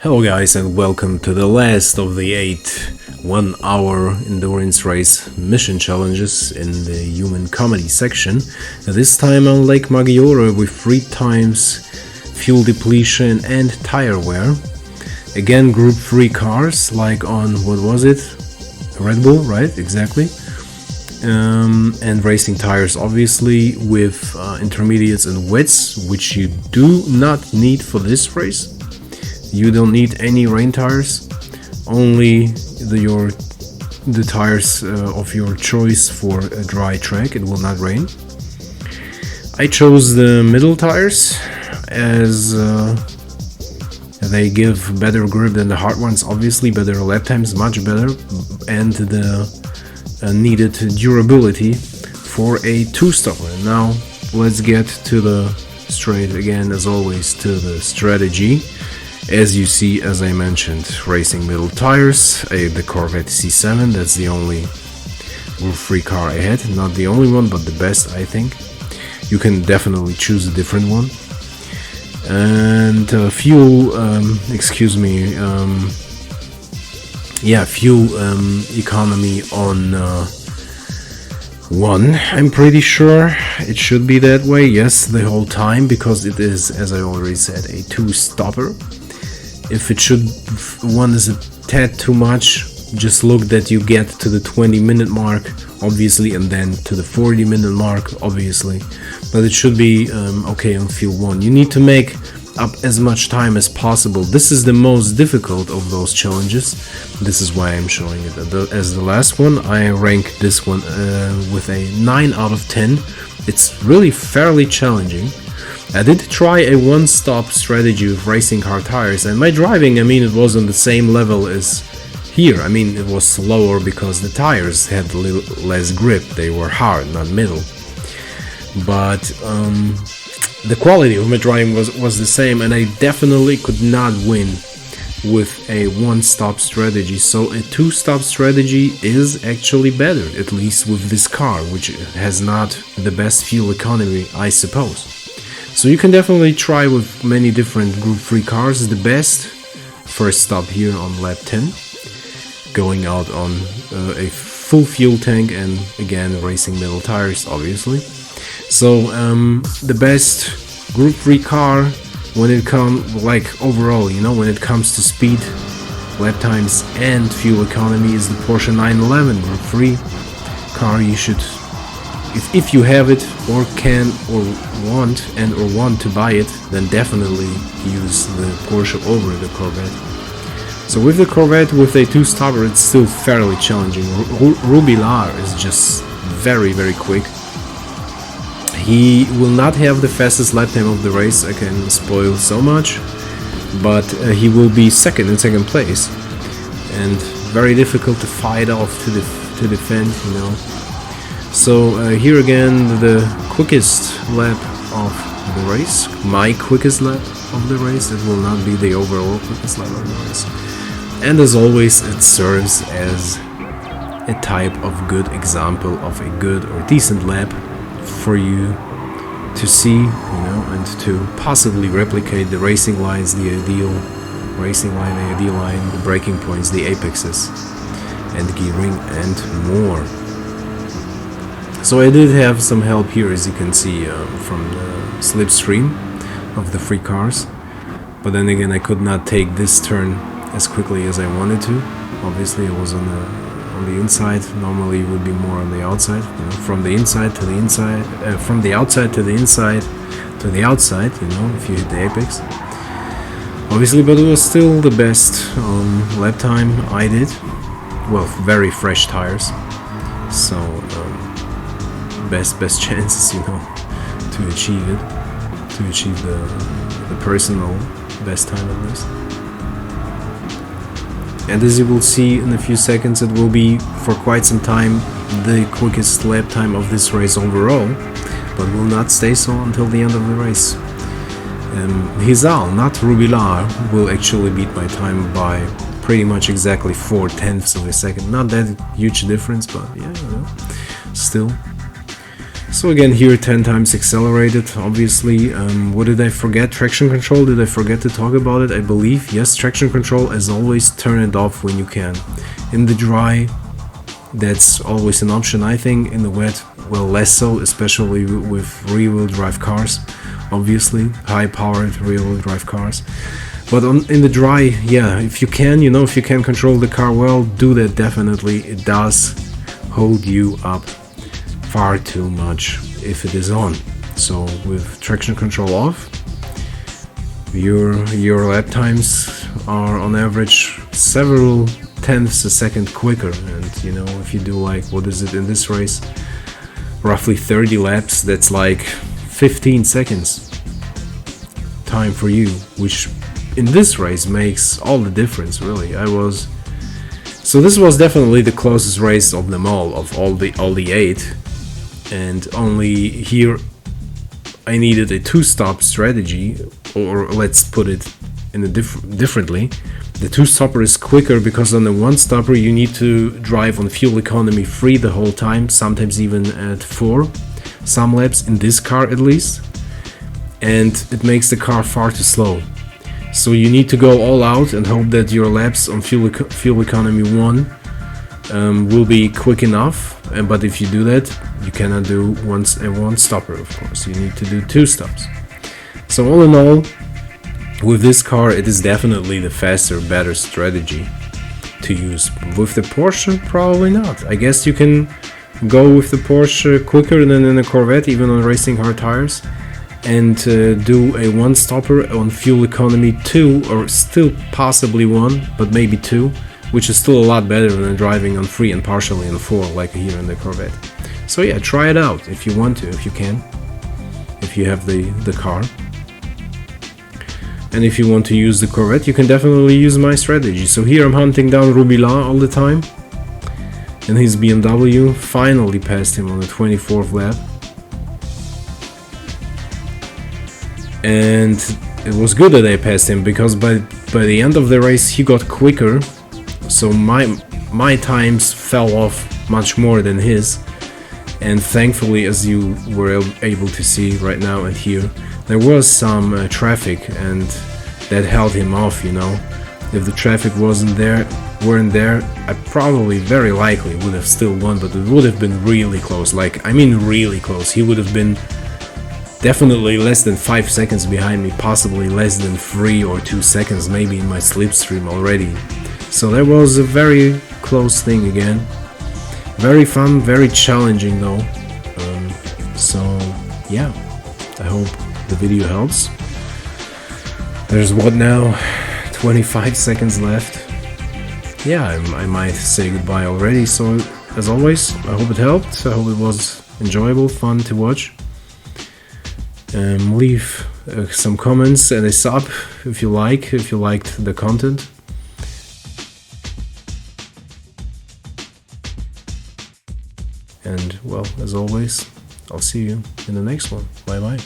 Hello guys, and welcome to the last of the 8 1-hour endurance race mission challenges in the human comedy section. This time on Lake Maggiore with 3 times fuel depletion and tire wear. Again, group 3 cars like on, what was it? Red Bull, right? Exactly. And racing tires obviously with intermediates and wets, which you do not need for this race. You don't need any rain tires, only the tires of your choice for a dry track. It will not rain. I chose the middle tires as they give better grip than the hard ones, obviously better lap times, much better, and the needed durability for a 2-stopper. Now let's get to the straight again, as always, to the strategy. As you see, as I mentioned, racing middle tires, the Corvette C7, that's the only Group 3 car I had. Not the only one, but the best, I think. You can definitely choose a different one. And fuel economy on 1, I'm pretty sure it should be that way, yes, the whole time, because it is, as I already said, a 2-stopper. If it should, 1 is a tad too much, just look that you get to the 20-minute mark, obviously, and then to the 40-minute mark, obviously. But it should be okay on fuel 1. You need to make up as much time as possible. This is the most difficult of those challenges. This is why I'm showing it as the last one. I rank this one with a 9 out of 10. It's really fairly challenging. I did try a one-stop strategy with racing car tires, and my driving, I mean, it was on the same level as here. I mean, it was slower because the tires had a little less grip. They were hard, not middle. But the quality of my driving was the same, and I definitely could not win with a one-stop strategy. So a 2-stop strategy is actually better, at least with this car, which has not the best fuel economy, I suppose. So you can definitely try with many different Group 3 cars. The best first stop here on lap 10, going out on a full fuel tank, and again racing middle tires, obviously. So the best Group 3 car when it comes, like overall, you know, when it comes to speed, lap times and fuel economy, is the Porsche 911 Group 3 car. You should, if you have it or can or want to buy it, then definitely use the Porsche over the Corvette. So with the Corvette with a 2-stopper, it's still fairly challenging. Rubilar is just very, very quick. He will not have the fastest lap time of the race, I can spoil so much, but he will be second place, and very difficult to fight off, to defend, you know. So here again, the quickest lap of the race, my quickest lap of the race. It will not be the overall quickest lap of the race. And as always, it serves as a type of good example of a good or decent lap for you to see, you know, and to possibly replicate the racing lines, the ideal racing line, the ideal line, the braking points, the apexes, and gearing, and more. So I did have some help here, as you can see, from the slipstream of the 3 cars, but then again I could not take this turn as quickly as I wanted to. Obviously it was on the inside. Normally it would be more on the outside, you know, from the inside to the inside, from the outside to the inside to the outside, you know, if you hit the apex, obviously. But it was still the best lap time I did. Well, very fresh tires, so best chances, you know, to achieve it, to achieve the personal best time at least. And as you will see in a few seconds, it will be for quite some time the quickest lap time of this race overall, but will not stay so until the end of the race. Hizal, not Rubilar, will actually beat my time by pretty much exactly 4/10 of a second. Not that huge difference, but yeah, you know, still. So again, here 10 times accelerated, obviously. What did I forget? Traction control, did I forget to talk about it? I believe, yes, traction control, as always, turn it off when you can. In the dry, that's always an option, I think. In the wet, well, less so, especially with rear-wheel drive cars, obviously, high-powered rear-wheel drive cars. But in the dry, yeah, if you can, if you can control the car well, do that definitely. It does hold you up far too much if it is on. So with traction control off, your lap times are on average several tenths a second quicker. And if you do, like, what is it in this race, roughly 30 laps, that's like 15 seconds time for you, which in this race makes all the difference, really. So this was definitely the closest race of them of all the 8. And only here I needed a 2-stop strategy, or let's put it in a differently. The 2-stopper is quicker because on the 1-stopper you need to drive on fuel economy 3 the whole time, sometimes even at 4, some laps, in this car at least, and it makes the car far too slow. So you need to go all out and hope that your laps on fuel economy 1 will be quick enough. But if you do that, you cannot do one stopper, of course. You need to do 2 stops. So all in all, with this car, it is definitely the faster, better strategy to use. With the Porsche, probably not. I guess you can go with the Porsche quicker than in a Corvette, even on racing hard tires, and do a 1-stopper on fuel economy 2, or still possibly 1, but maybe 2, which is still a lot better than driving on 3 and partially on 4, like here in the Corvette. So yeah, try it out if you want to, if you can, if you have the car. And if you want to use the Corvette, you can definitely use my strategy. So here I'm hunting down Rubilat all the time, and his BMW finally passed him on the 24th lap. And it was good that I passed him, because by the end of the race he got quicker. So my times fell off much more than his, and thankfully, as you were able to see right now and here, there was some traffic, and that held him off. If the traffic weren't there, I probably, very likely, would have still won, but it would have been really close. Really close. He would have been definitely less than 5 seconds behind me, possibly less than 3 or 2 seconds, maybe in my slipstream already. So that was a very close thing again. Very fun, very challenging though. So yeah, I hope the video helps. There's what now? 25 seconds left. Yeah, I might say goodbye already. So as always, I hope it helped. I hope it was enjoyable, fun to watch. Leave some comments and a sub if you liked the content. And well, as always, I'll see you in the next one. Bye bye.